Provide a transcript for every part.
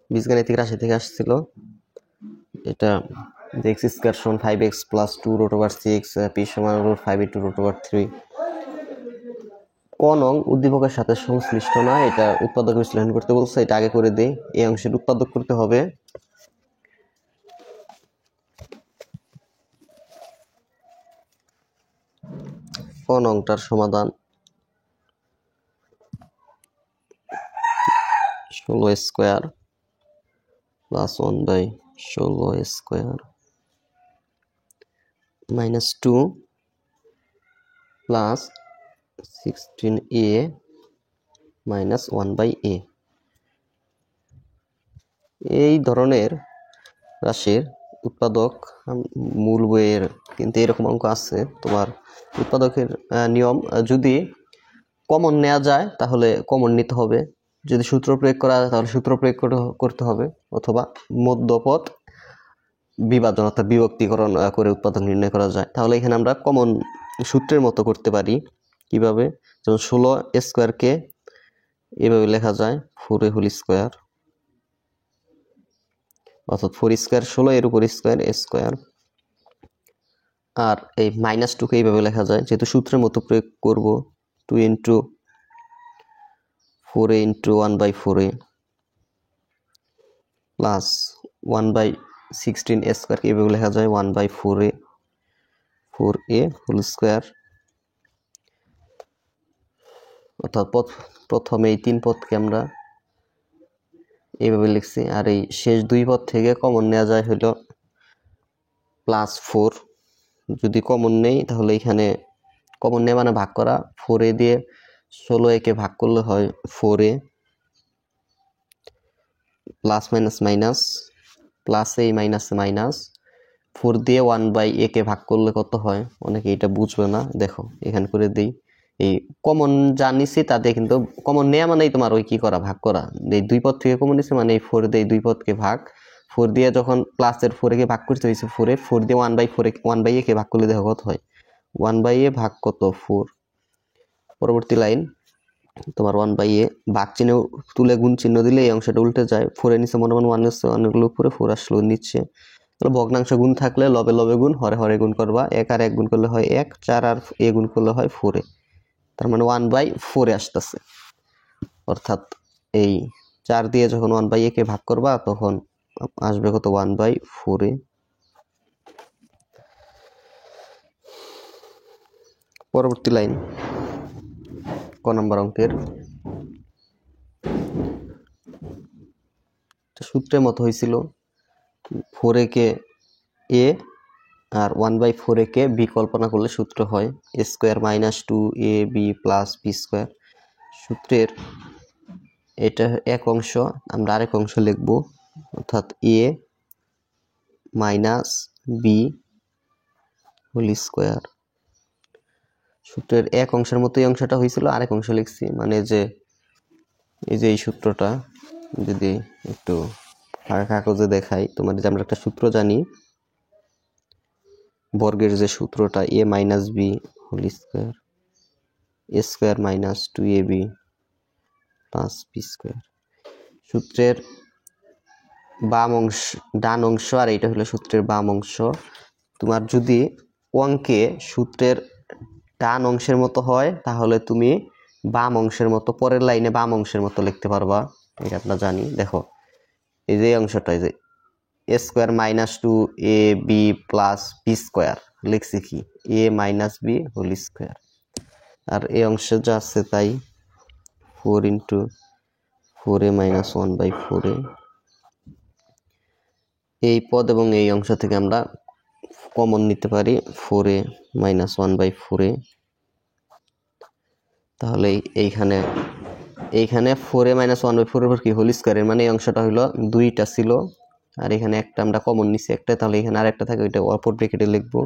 বীজগাণিতিক রাশি থেকে আসছিল। এটা x স্কয়ার সমান 5x plus 2 root over 6 p সমান √5 * √3। ক নং উদ্দীপকের সাথে সংশ্লিষ্ট না, এটা উৎপাদক বিশ্লেষণ করতে বলছে, এটা আগে করে দেই। এই অংশের উৎপাদক করতে হবে। ক নংটার সমাধান 16 square plus 1/16 square minus 2 plus 16a minus 1/a। এই ধরনের রাশির উৎপাদক মূল বইয়ের কিন্তু এরকম অঙ্ক আছে। তোমার উৎপাদকের নিয়ম, যদি কমন নেওয়া যায় তাহলে কমন নিতে হবে, যদি সূত্র প্রয়োগ করা যায় তাহলে সূত্র প্রয়োগ করতে হবে, অথবা মধ্যপদ বিভাজন অর্থাৎ বিভক্তিকরণ করে উৎপাদক নির্ণয় করা যায়। তাহলে এখানে আমরা কমন সূত্রের মতো করতে পারি। কিভাবে? যেমন 16 স্কয়ারকে এভাবে লেখা যায় 4a হোল স্কয়ার, অর্থাৎ 4 স্কয়ার 16 এর উপর স্কয়ার a স্কয়ার। আর এই -2 কে এইভাবে লেখা যায়, যেহেতু সূত্রের মতো প্রয়োগ করব, 2 * 4a * 1/4a plus 1/16 a square কে এইভাবে লেখা যায় 1/4a হোল স্কয়ার। অর্থাৎ প্রথমে এই 3 পদকে আমরা এইভাবে লিখছি, আর এই শেষ 2 পদ থেকে কমন নেওয়া যায় হলো +4। যদি কমন নেই তাহলে এখানে কমন নেওয়া মানে ভাগ করা, 4a দিয়ে 16a কে ভাগ করলে হয় 4a, plus minus minus, plus এই মাইনাস মাইনাস, 4 দিয়ে 1/a কে ভাগ করলে কত হয়? অনেকে এটা বুঝবে না, দেখো এখানে করে দেই। এই কমন যা নিছি তাতে কিন্তু কমন নেওয়া মানেই তোমার ওই কি করা, ভাগ করা। এই 2 পদ থেকে কমন নিছে মানে এই 4 দিয়ে 2 পদকে ভাগ, 4 দিয়ে যখন প্লাসের 4 কে ভাগ করতে হয়েছে 4 দিয়ে 1/a কে ভাগ করলে দেখো কত হয়, 1/a ভাগ কত 4। পরবর্তী লাইন তোমার 1/a ভাগ চিহ্ন তুলে গুণ চিহ্ন দিলে এই অংশটা উল্টে যায়। 4 এর নিচে মনে মনে 1 আছে, অনেকগুলো উপরে 4 আসলো নিচে। তাহলে ভগ্নাংশ গুণ থাকলে লবে লবে গুণ, হরে হরে গুণ করবা। 1 আর 1 গুণ করলে হয় 1, 4 আর a গুণ করলে হয় 4a। তার মানে 1/4 আসতেছে। অর্থাৎ এই 4 দিয়ে যখন 1/a কে ভাগ করবা তখন আসবে কত, 1/4a। পরবর্তী লাইন ক নম্বর অঙ্কের সূত্রের মতো হয়েছিল, 4a K a R 1/4a K b কল্পনা করলে সূত্র হয় a square minus 2ab plus b square. সূত্রের এটা এক অংশ, আমরা আরেক অংশ লিখব, অর্থাৎ a minus b whole square. সূত্রের এক অংশের মতো এই অংশটা হয়েছিল, আরেক অংশ লিখছি, মানে যে এই যে এই সূত্রটা যদি একটু কাগজে দেখাই তোমার, যে আমরা একটা সূত্র জানি বর্গের, যে সূত্রটা a minus b whole square, a square minus 2ab plus b square. সূত্রের বাম অংশ ডান অংশ, আর এইটা হলো সূত্রের বাম অংশ। তোমার যদি অঙ্কে সূত্রের ডান অংশের মতো হয় তাহলে তুমি বাম অংশের মতো পরের লাইনে বাম অংশের মতো লিখতে পারবা, এটা আমরা জানি। দেখো এই যে অংশটা, এই যে a square minus 2ab plus b square লিখছি কি a minus b whole square. আর এই অংশে যা আছে তাই 4 * 4a মাইনাস 1/4a। এই পদ এবং এই অংশ থেকে আমরা কমন নিতে পারি 4a মাইনাস 1/4a। তাহলে এইখানে 4a মাইনাস 1/4 এর উপর কি হোল স্কয়ারের, মানে এই অংশটা হলো 2টা ছিল, আর এখানে একটা আমরা কমন নিছি একটা, তাহলে এখানে আরেকটা থাকে, ওইটা অপর ব্র্যাকেটে লিখবো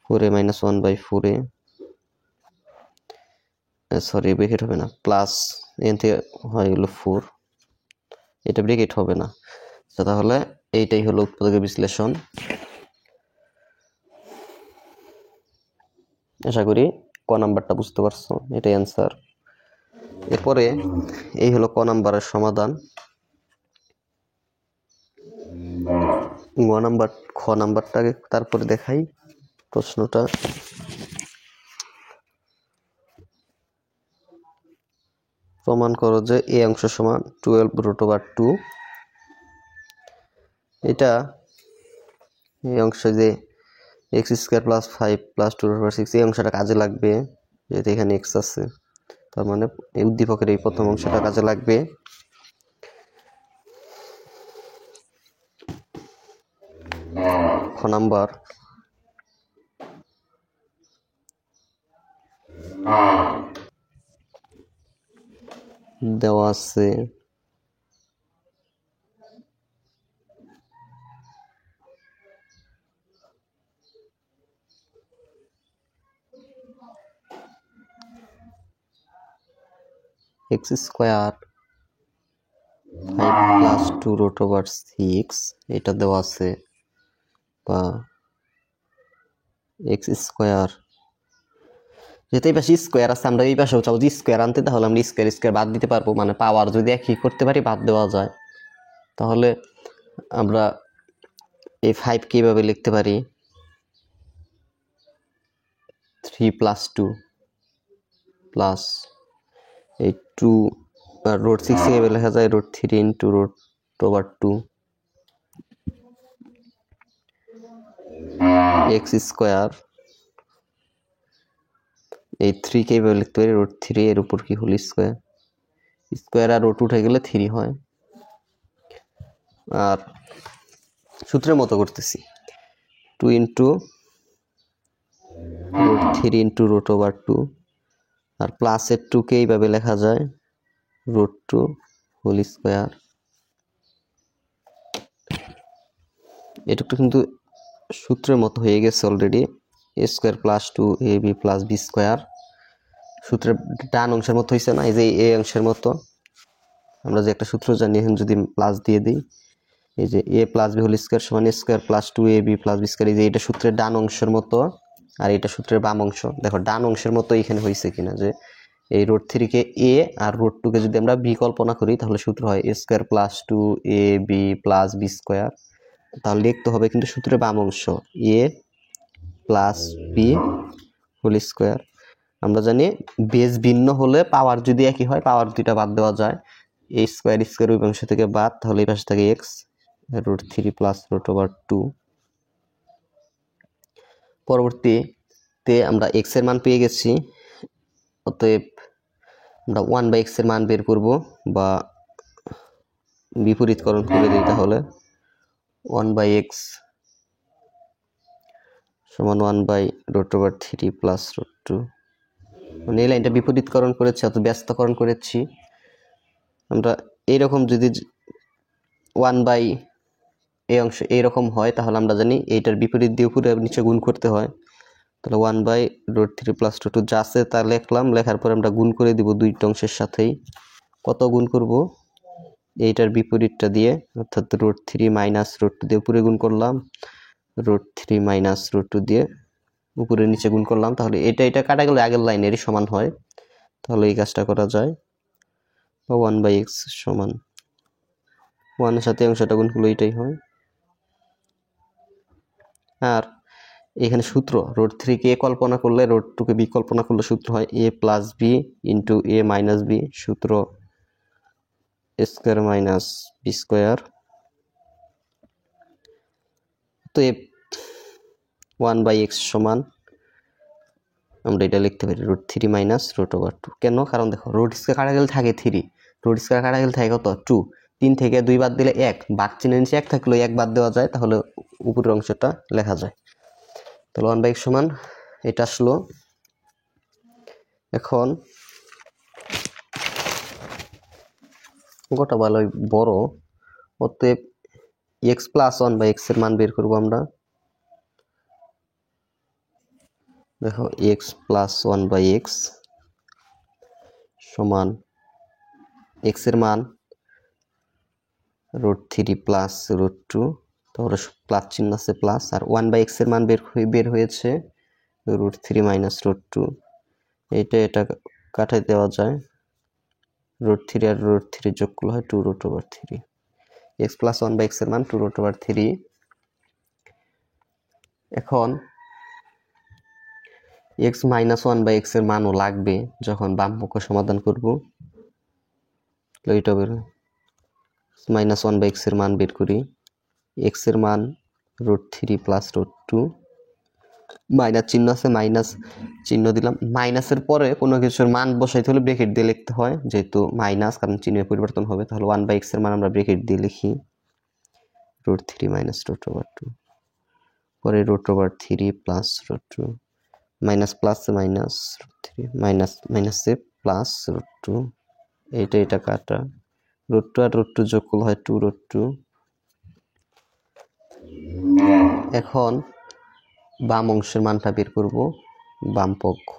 4a minus 1/4a, sorry bracket হবে না, প্লাস এখান থেকে হয়ে গেল 4, এটা ব্র্যাকেট হবে না। তাহলে এইটাই হলো উৎপাদকের বিশ্লেষণ। আশা করি ক নাম্বারটা বুঝতে পারছো, এটাই অ্যান্সার। এরপরে এই হলো ক নাম্বারের সমাধান। খ নাম্বারটাকে তারপরে দেখাই প্রশ্নটা। প্রমাণ করো যে এ অংশ সমান 12√2। এটা এই অংশ যে x² + 5 + 2/6 এই অংশটা কাজে লাগবে, যেহেতু এখানে x আছে, তার মানে এই উদ্দীপকের এই প্রথম অংশটা কাজে লাগবে। খ নাম্বার দেওয়া আছে x² 5 + 2√6 এটা দেওয়া আছে, বা x², যেহেতু এই পাশে স্কোয়ার আছে আমরা এই পাশেও চাও যে স্কোয়ার আনতে, তাহলে আমরা স্কোয়ার বাদ দিতে পারবো, মানে পাওয়ার যদি একই করতে পারি বাদ দেওয়া যায়। তাহলে আমরা এই 5 কিভাবে লিখতে পারি, 3 + 2 প্লাস এই 2 √6 কিভাবে লেখা যায়, √3 × √2 x²। এই 3 কিভাবে লিখতে পারি, √3 এর উপর কি হোল স্কোয়ার, স্কোয়ার আর রুট উঠে গেলে 3 হয়। আর সূত্রের মতো করতেছি, 2 × √3 × √2, আর প্লাসের 2 কে এইভাবে লেখা যায় √2 হোল স্কোয়ার। এটুকু কিন্তু সূত্রের মতো হয়ে গেছে অলরেডি, a² + 2ab + b²। সূত্রের ডান অংশের মতো হয়েছে না, এই যে এ অংশের মতো। আমরা যে একটা সূত্র জানি, এখন যদি প্লাস দিয়ে দিই, এই যে a + b হোল স্কোয়ার সমান a² + 2ab + b², এই যে এটা সূত্রের ডান অংশের মতো, আর এটা সূত্রের বাম অংশ। দেখো ডান অংশের মতো এখানে হয়েছে কিনা, যে এই √3 কে a আর √2 কে যদি আমরা b কল্পনা করি, তাহলে সূত্র হয় a² + 2ab + b²। তাহলে লিখতে হবে কিন্তু সূত্রের বাম অংশ a + b হোল স্কোয়ার। আমরা জানি বেস ভিন্ন হলে পাওয়ার যদি একই হয়, পাওয়ার দুইটা বাদ দেওয়া যায়, a² ওই অংশ থেকে বাদ, তাহলে এই পাশে থাকে x √3 + √2। পরবর্তীতে আমরা x এর মান পেয়ে গেছি, অতএব আমরা 1/x এর মান বের করব, বা বিপরীতকরণ করে দিই, তাহলে 1/x সমান 1/√3 + √2। মানে এই লাইনটা বিপরীতকরণ করেছি, অত ব্যস্তকরণ করেছি আমরা। এইরকম যদি 1/, এই অংশ এইরকম হয়, তাহলে আমরা জানি এইটার বিপরীত দিয়ে উপরে নিচে গুণ করতে হয়। তাহলে 1/√3 + √2 যা আছে তা লিখলাম, লেখার পর আমরা গুণ করে দিব দুইটা অংশের সাথেই। কত গুণ করব, এইটার বিপরীতটা দিয়ে, অর্থাৎ √3 - √2 দিয়ে উপরে গুণ করলাম, √3 - √2 দিয়ে উপরে নিচে গুণ করলাম। তাহলে এটা কাটা গেলে আগের লাইনেরই সমান হয়, তাহলে এই কাজটা করা যায়। 1/x সমান 1 এর সাথে অংশটা গুণ করলে এটাই হয়। আর এখানে সূত্র √3 কে কল্পনা করলে, √2 কে বি কল্পনা করলে সূত্র হয় a + b × a - b, সূত্র a² - b²। তো 1/x সমান আমরা এটা লিখতে পারি √3 - √2। কেন, কারণ দেখো √2 কাটা গেলে থাকে 3, √2 কাটা গেলে থাকে কত 2, 3 থেকে 2 বাদ দিলে 1, বাদ চিহ্নের নিচে 1 থাকলে 1 বাদ দেওয়া যায়, তাহলে উপরের অংশটা লেখা যায়। তাহলে 1/x সমান এটা আসলো। এখন গোটা ভালোই বড়, অতএব x + 1/x এর মান বের করব আমরা। দেখো x + 1/x সমান x এর মান √3 + √2, তাহলে প্লাস চিহ্ন আছে প্লাস, আর 1/x এর মান বের হয়েছে √3 - √2। এটা কাটাই দেওয়া যায়, √3 আর √3 যোগ করলে হয় 2√3। এক্স প্লাস 1 বাই এক্স এর মান 2√3। এখন এক্স মাইনাস 1 বাই এক্স এর মানও লাগবে যখন বাম পক্ষ সমাধান করব। এইটা বের মাইনাস 1 বাই এক্স এর মান বের করি। এক্স এর মান √3 প্লাস √2, মাইনাস চিহ্ন আছে, মাইনাস চিহ্ন দিলাম। মাইনাসের পরে কোনো কিছুর মান বসাইতে হলে ব্রেকেট দিয়ে লিখতে হয়, যেহেতু মাইনাস, কারণ চিহ্নের পরিবর্তন হবে। তাহলে 1 বাই এক্স এর মান আমরা ব্রেকেট দিয়ে লিখি √3 মাইনাস √2, পরে √3 plus √2, minus plus minus √3 minus মাইনাসে প্লাস √2, এটা কাটা, √2 আর √2 যোগ করলে হয় 2√2। এখন বাম অংশের মানটা বের করব। বাম পক্ষ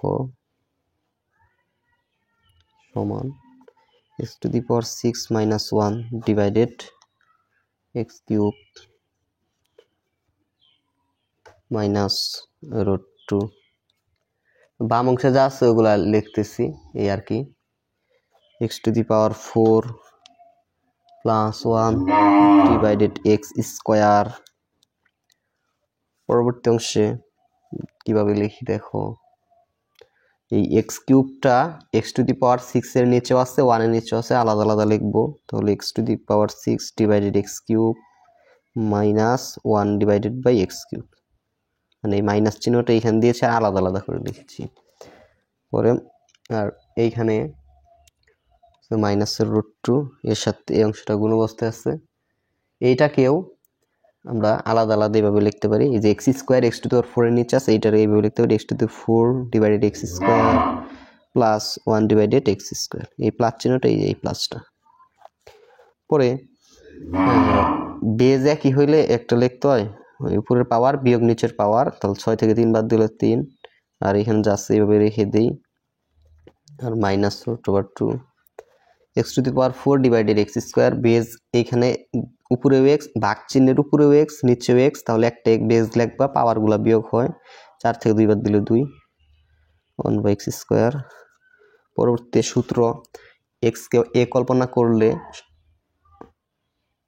সমান x⁻6 - 1 ডিভাইডেড x³ মাইনাস √2। বাম অংশে যা আছে ওগুলা লিখতেছি, এই আর কি। x⁴ plus 1 divided x²। পরবর্তী অংশে কিভাবে লিখি দেখো, এই x³ x⁻6 এর নিচেও আছে, 1 এর নিচেও আছে, আলাদা আলাদা লিখবো। তাহলে x⁻6 divided x³ minus 1 divided by x³, মানে এই মাইনাস চিহ্নটা এইখানে দিয়েছে, আলাদা আলাদা করে লিখেছি। পরে আর এইখানে মাইনাসের √2, এর সাথে এই অংশটা গুণ অবস্থায় আছে। এইটাকেও আমরা আলাদা আলাদা এইভাবে লিখতে পারি। এই যে x² x⁴ এর নিচে আছে, এইটার এইভাবে লিখতে পারি x⁴ divided x² plus 1 divided x²। এই প্লাস চিহ্নটা এই প্লাসটা। পরে বেজ একই হইলে একটা লিখতে হয়, উপরের পাওয়ার বিয়োগ নিচের পাওয়ার। তাহলে 6 থেকে 3 বাদ দিলে 3, আর এখানে যা আছে এইভাবে রেখে দিই। আর minus √2 x⁴ divided x²। Base এইখানে উপরেও x, ভাগ চিহ্নের উপরেও x, নিচেও x, তাহলে একটা এক বেজ লিখবা, পাওয়ার গুলা বিয়োগ হয়। 4 থেকে 2 বাদ দিলে 2, 1 বাই x²। পরবর্তী সূত্র, x কে a কল্পনা করলে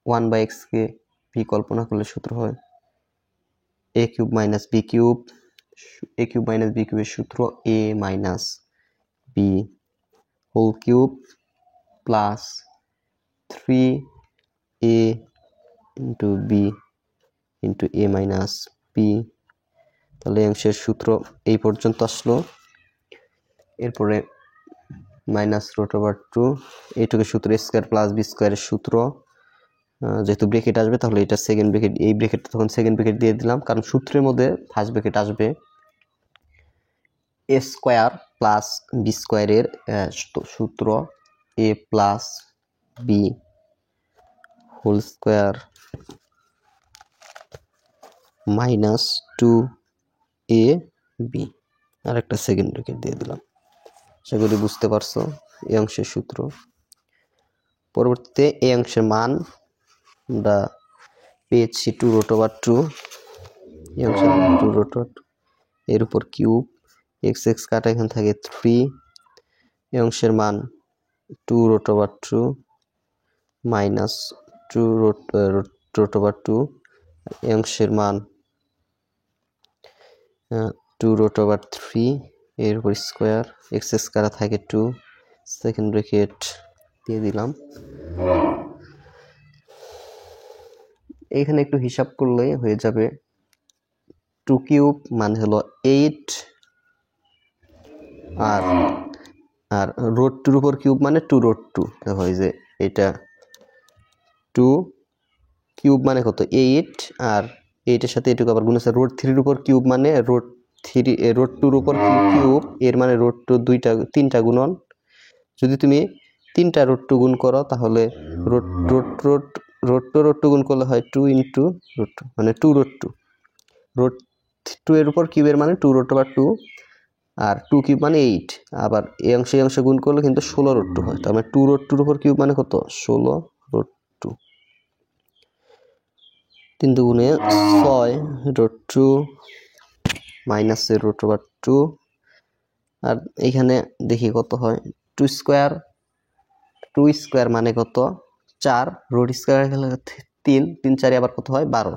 1 বাই x কে b কল্পনা করলে সূত্র হয় a³ minus b³ a³ minus b³ এর সূত্র a minus b whole cube plus 3a into b into a minus b। তাহলে অংশের সূত্র এই পর্যন্ত আসলো। এরপরে মাইনাস √2, এইটুকু সূত্র a² প্লাস b² এর সূত্র। যেহেতু ব্রেকেট আসবে তাহলে এটা সেকেন্ড ব্রেকেট, এই ব্রেকেটটা তখন সেকেন্ড ব্রেকেট দিয়ে দিলাম, কারণ সূত্রের মধ্যে ফার্স্ট ব্রেকেট আসবে। a² প্লাস b² এর সূত্র a plus b whole square minus 2ab, আর একটা সেকেন্ড ব্রেকেট দিয়ে দিলাম। আশা করি বুঝতে পারছো এই অংশের সূত্র। পরবর্তীতে এই অংশের মান আমরা পেয়েছি 2√2, এই অংশের 2√2, এর উপর কিউব, x কাটা এখানে থাকে 3, এই অংশের মান 2√2 মাইনাস 2√2, এই অংশের মান 2√3, এর উপর স্কোয়ার, x কাটা থাকে 2, সেকেন্ড ব্রেকেট দিয়ে দিলাম। এইখানে একটু হিসাব করলে হয়ে যাবে 2³ মানে হলো 8, আর √2 উপর কিউব মানে 2√2। দেখো এই যে এটা 2³ মানে কত 8, আর 8 এর সাথে এটুকু আবার গুণ আছে। √3 উপর কিউব মানে √2 উপর কিউব, এর মানে √2 তিনটা গুণন। যদি তুমি 3টা √2 গুণ করো তাহলে √2 গুণ করলে হয় 2 ইন্টু √2 মানে 2√2। √2 এর উপর কিউবের মানে 2√2, আর 2³ মানে 8, আবার এই অংশে গুণ করলে কিন্তু 16√2 হয়। তার মানে 2√2 উপর কিউব মানে কত 16√2। 3 দুগুণে 6√2 মাইনাস √2, আর এইখানে দেখি কত হয় 2² মানে কত 4 রুট স্কয়ার গেলে 3 3 4 আবার কত হয় 12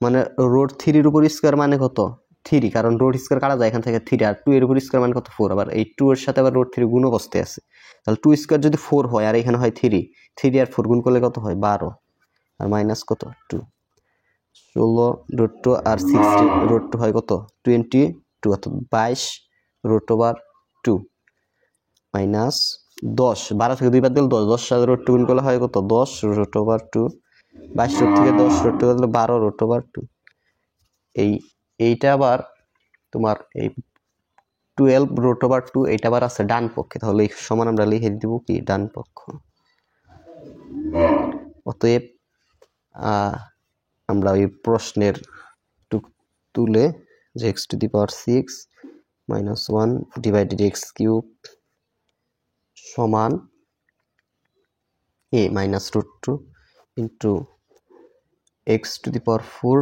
মানে রুট 3 এর উপর স্কয়ার মানে কত 3 কারণ রুট স্কয়ার কাটা যায় এখান থেকে 3 আর 2 এর উপর স্কয়ার মানে কত 4 আবার এই 2 এর সাথে আবার রুট 3 গুণ অবস্থায় আছে তাহলে 2 স্কয়ার যদি 4 হয় আর এখানে হয় 3 3 আর 4 গুণ করলে কত হয় 12 আর মাইনাস কত 2 16 রুট 2 আর 60 রুট 2 হয় কত 22 অর্থাৎ 22 রুট ওভার 2 মাইনাস 10 12 থেকে 2 বাদ দিলে 10 10 সাথে রুট 2 গুণ করলে হয় কত 10 রুট ওভার 2 22 রুট থেকে 10 রুট ওভার 12 রুট ওভার 2 এইটা আবার তোমার এই 12 রুট ওভার 2 এটা আবার আছে ডান পক্ষে তাহলে এই সমান আমরা লিখে দিব কি ডান পক্ষ অতএব আমরা এই প্রশ্নের তুলে যে x to the power 6 minus 1 divided x cube সমান a minus root 2 into x to the power 4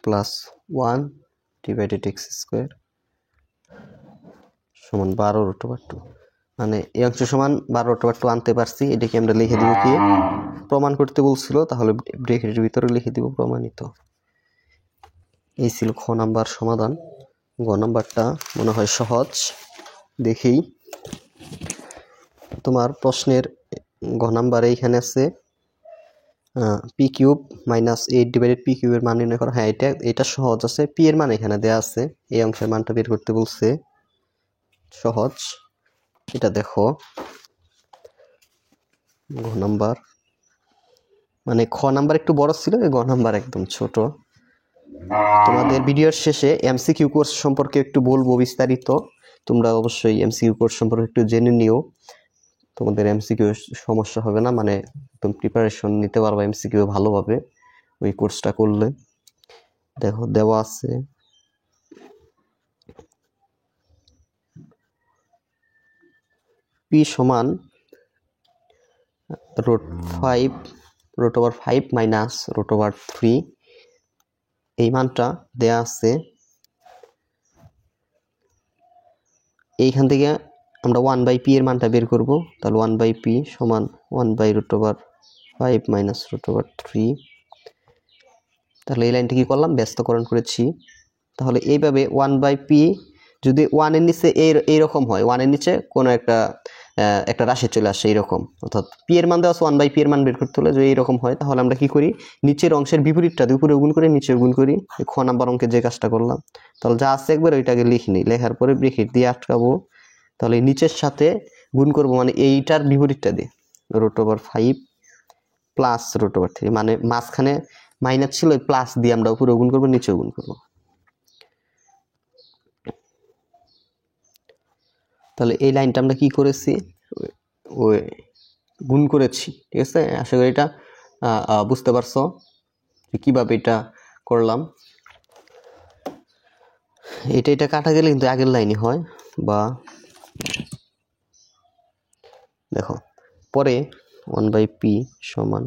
plus 1 divided x square সমান 12 root over 2 মানে এই অংশ সমান 12 root over 2 আনতে পারছি এটাকে আমরা লিখে দিব কি প্রমাণ করতে বলছিল তাহলে ব্র্যাকেটের ভিতরে লিখে দিব প্রমাণিত এই ছিল খ নাম্বার সমাধান গ নাম্বারটা মনে হয় সহজ দেখি তোমার প্রশ্নের গ নাম্বারে এখানে আছে p cube minus 8 divided p কিউবের মান নির্ণয় করা হ্যাঁ এটা সহজ আছে p এর মান এখানে দেয়া আছে এই অংশের মানটা বের করতে বলছে সহজ এটা দেখো গ নাম্বার মানে খ নাম্বার একটু বড় ছিল এই গ নাম্বার একদম ছোট তোমাদের ভিডিওর শেষে এমসিকিউ কোর্স সম্পর্কে একটু বলবো বিস্তারিত তোমরা অবশ্যই এমসিকিউ কোর্স সম্পর্কে একটু জেনে নিও তোমাদের এমসিকিউ সমস্যা হবে না মানে তুমি প্রিপারেশন নিতে পারবে এমসিকিউ ভালোভাবে ওই কোর্সটা করলে দেখো দেওয়া আছে p সমান root 5 root over 5 minus root over 3 এই মানটা দেয়া আছে এইখান থেকে আমরা 1/p এর মানটা বের করব তাহলে 1/p সমান 1/root over 5 minus root over 3 তাহলে এই লাইনটা কি করলাম ব্যস্তকরণ করেছি তাহলে এইভাবে 1/p যদি 1 এর নিচে এই রকম হয় 1 এর নিচে কোন একটা রাশি চলে আসে এরকম অর্থাৎ p এর মান দেওয়া আছে 1/p এর মান বের করতে হলে যদি এরকম হয় তাহলে আমরা কি করি নিচের অংশের বিপরীতটা উপরে গুণ করে নিচে গুণ করি খ নাম্বার অঙ্কে যে কাজটা করলাম তাহলে যা আছে একবার ওইটাকে লিখে নিই লেখার পরে ব্র্যাকেট দিয়ে আটকাবো তাহলে নিচের সাথে গুণ করব মানে এইটার বিপরীতটা দিয়ে √5 প্লাস √3 মানে মাঝখানে মাইনাস ছিল ওই প্লাস দিয়ে আমরা উপরে গুণ করব নিচে গুণ করব তাহলে এই লাইনটা আমরা কি করেছি ওই গুণ করেছি ঠিক আছে আশা করি এটা বুঝতে পারছো যে কিভাবে এটা করলাম এটা কাটা গেলে কিন্তু আগের লাইনই হয় বা দেখো পরে 1/p সমান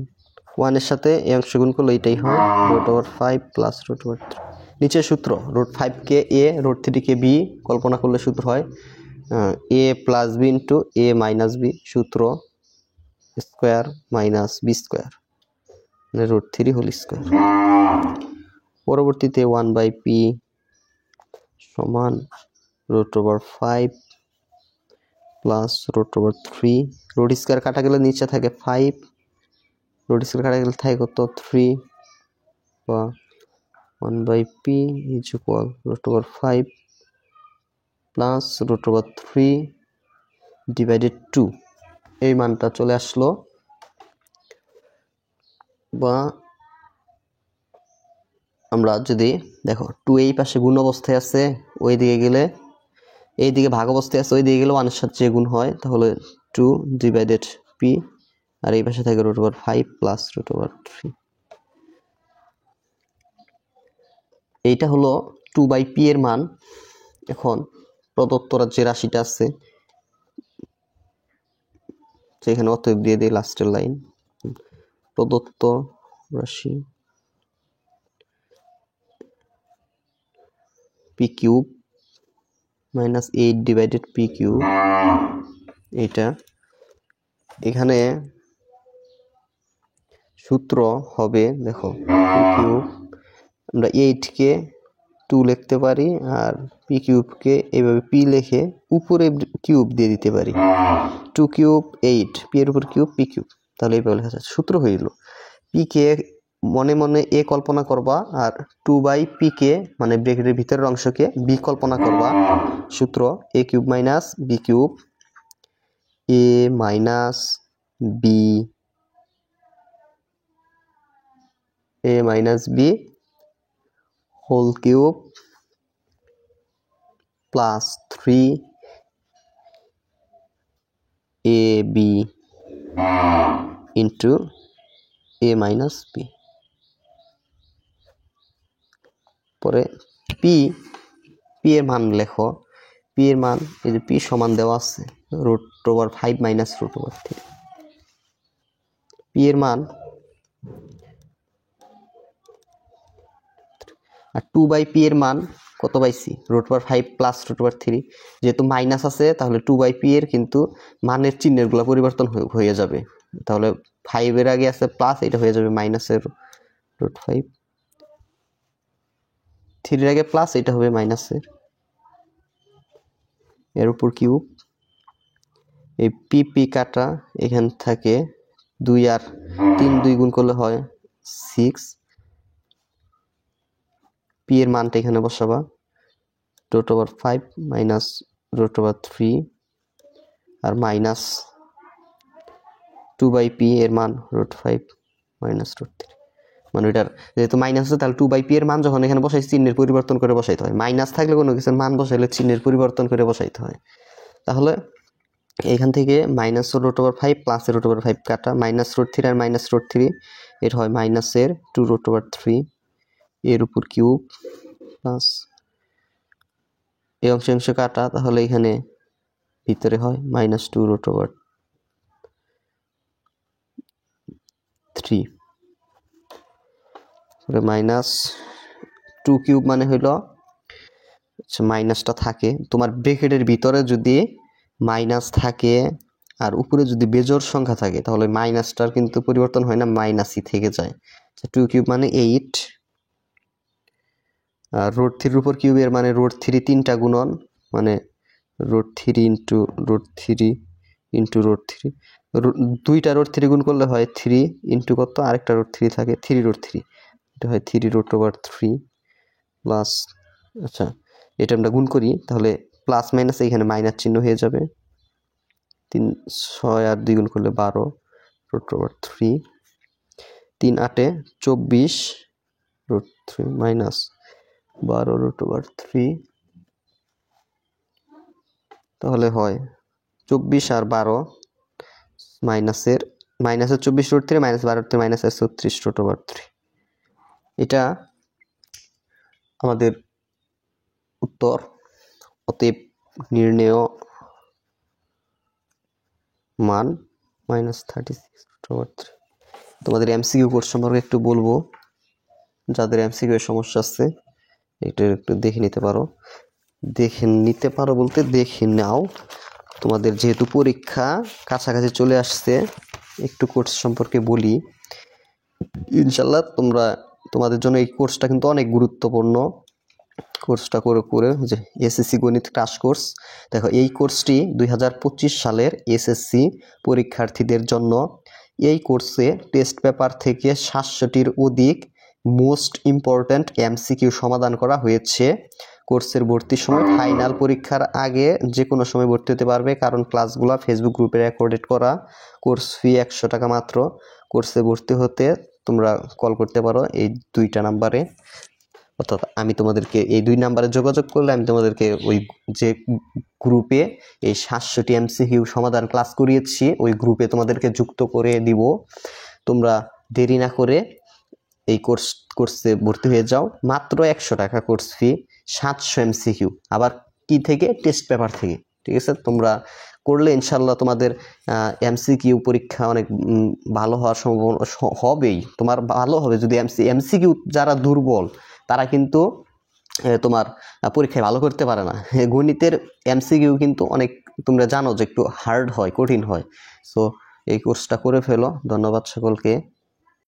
1 এর সাথে এই অংশ গুণ করলে এটাই হয় √5 প্লাস √3 নিচের সূত্র √5 কে a √3 কে b কল্পনা করলে সূত্র হয় a plus b into a minus b সূত্র স্কয়ার মাইনাস b স্কয়ার মানে √3 হোল স্কয়ার পরবর্তীতে 1/p সমান √5 প্লাস √3 রুট স্কয়ার কাটা গেলে নিচে থাকে 5 রুট স্কয়ার কাটা গেলে থাকে কত 3 বা 1/p is equal √5 plus √3 divided 2 এই মানটা চলে আসলো বা আমরা যদি দেখো 2 এই পাশে গুণ অবস্থায় আছে ওই দিকে গেলে এই দিকে ভাগ অবস্থায় আছে ওই দিকে গেলে 1 এর সাথে গুণ হয় তাহলে 2 ডিভাইডেড p আর এই পাশে থাকে √5 প্লাস √3 এইটা হলো 2/p এর মান এখন প্রদত্ত যে রাশিটা আছে সেখানে অতএব দিয়ে দিই লাস্টের লাইন প্রদত্ত রাশি p cube minus 8 divided p cube এটা এখানে সূত্র হবে দেখো কিউব, আমরা 8 কে 2 লিখতে পারি আর পি কিউবকে এইভাবে পি লিখে উপরে কিউব দিয়ে দিতে পারি, 2 কিউব 8, পি এর উপর কিউব পি কিউব। তাহলে এইভাবে লেখা যাচ্ছে। সূত্র হইল পি কে মনে মনে এ কল্পনা করবা আর 2 পি কে মানে ব্র্যাকেটের ভিতরের অংশকে বি কল্পনা করবা। সূত্র A cube minus B cube, A minus B, A minus B whole cube plus 3 A B into A minus B. পরে পি এর মান লেখো, পি এর মান এই যে পি সমান দেওয়া আছে √5 মাইনাস √3। পি এর মান আর 2/পি এর মান কত পাইছি √5 প্লাস √3। যেহেতু মাইনাস আছে তাহলে 2/পি এর কিন্তু মানের চিহ্নের গুলা পরিবর্তন হয়ে যাবে। তাহলে 5 এর আগে আছে প্লাস, এটা হয়ে যাবে মাইনাসের √5, 3 এর আগে প্লাস, এটা হবে মাইনাসের, এর উপর কিউব। এই পি কাটা এখান থেকে 2 আর 3 2 গুণ করলে হয় 6। পি এর মানটা এখানে বসাবা √5 মাইনাস √3 আর মাইনাস 2/পি এর মান √5 মাইনাস √3। মানে এটার যেহেতু মাইনাস আছে তাহলে 2/পি এর মান যখন এখানে বসাই চিহ্নের পরিবর্তন করে বসাইতে হয়। মাইনাস থাকলে কোনো কিছুর মান বসাইলে চিহ্নের পরিবর্তন করে বসাইতে হয়। তাহলে এখান থেকে মাইনাস √5 প্লাস √5 কাটা মাইনাস √3 আর মাইনাস √3 এর হয় মাইনাসের 2√3 এর উপর কিউব প্লাস এই অংশ কাটা, তাহলে এখানে ভিতরে হয় মাইনাস 2√3 মাইনাস 2 কিউব মানে হইলো মাইনাসটা থাকে তোমার ব্র্যাকেটের ভিতরে যদি মাইনাস থাকে আর উপরে যদি বেজোড় সংখ্যা থাকে তাহলে মাইনাসটার কিন্তু পরিবর্তন হয় না, মাইনাসই থেকে যায়। 2 কিউব মানে 8 আর √3 উপর কিউবের মানে √3 তিনটা গুণন মানে √3 ইন্টু √3 ইন্টু √3, দুইটা √3 গুণ করলে হয় 3 ইন্টু কত আরেকটা √3 থাকে 3√3, এটা হয় 3√3 প্লাস, আচ্ছা এটা আমরা গুণ করি তাহলে প্লাস মাইনাস এখানে মাইনাস চিহ্ন হয়ে যাবে। 3 6 আর 2 গুণ করলে 12√3, 3 8 24 √3 মাইনাস 12√3, তাহলে হয় 24 আর 12 মাইনাসের 24√3 মাইনাস 12 মাইনাস 36√3। এটা আমাদের উত্তর। অতএব নির্ণেয় মান -36√3। তোমাদের এমসিকিউ কোর্স সম্পর্কে একটু বলবো, যাদের এমসিকিউ এর সমস্যা আছে এটা একটু দেখে নিতে পারো বলতে দেখে নাও। তোমাদের যেহেতু পরীক্ষা কাছাকাছি চলে আসছে একটু কোর্স সম্পর্কে বলি। ইনশাআল্লাহ তোমাদের জন্য এই কোর্সটা কিন্তু অনেক গুরুত্বপূর্ণ। কোর্সটা করে যে এসএসসি গণিত ক্রাশ কোর্স, দেখো এই কোর্সটি 2025 সালের এসএসসি পরীক্ষার্থীদের জন্য। এই কোর্সে টেস্ট পেপার থেকে 700টির অধিক মোস্ট ইম্পর্ট্যান্ট এমসিকিউ সমাধান করা হয়েছে। কোর্সের ভর্তির সময় ফাইনাল পরীক্ষার আগে যে কোনো সময় ভর্তি হতে পারবে, কারণ ক্লাসগুলো ফেসবুক গ্রুপে রেকর্ডেড করা। কোর্স ফি 100 টাকা মাত্র। কোর্সে ভর্তি হতে তোমরা কল করতে পারো এই 2টা নাম্বারে, অর্থাৎ আমি তোমাদেরকে এই 2 নাম্বারে যোগাযোগ করলে আমি তোমাদেরকে ওই যে গ্রুপে এই 700টি এমসিকিউ সমাধান ক্লাস করিয়েছি ওই গ্রুপে তোমাদেরকে যুক্ত করে দিব। তোমরা দেরি না করে এই কোর্সে ভর্তি হয়ে যাও। মাত্র 100 টাকা কোর্স ফি, 700 এমসিকিউ, আবার কি থেকে টেস্ট পেপার থেকে। ঠিক আছে, তোমরা করলে ইনশাল্লাহ তোমাদের এমসিকিউ পরীক্ষা অনেক ভালো হওয়ার সম্ভাবনা হবেই। তোমার ভালো হবে যদি এমসিকিউ যারা দুর্বল তারা কিন্তু তোমার পরীক্ষায় ভালো করতে পারে না। গণিতের এমসিকিউ কিন্তু অনেক তোমরা জানো যে একটু হার্ড হয়, কঠিন হয়। সো এই কোর্সটা করে ফেলো। ধন্যবাদ সকলকে।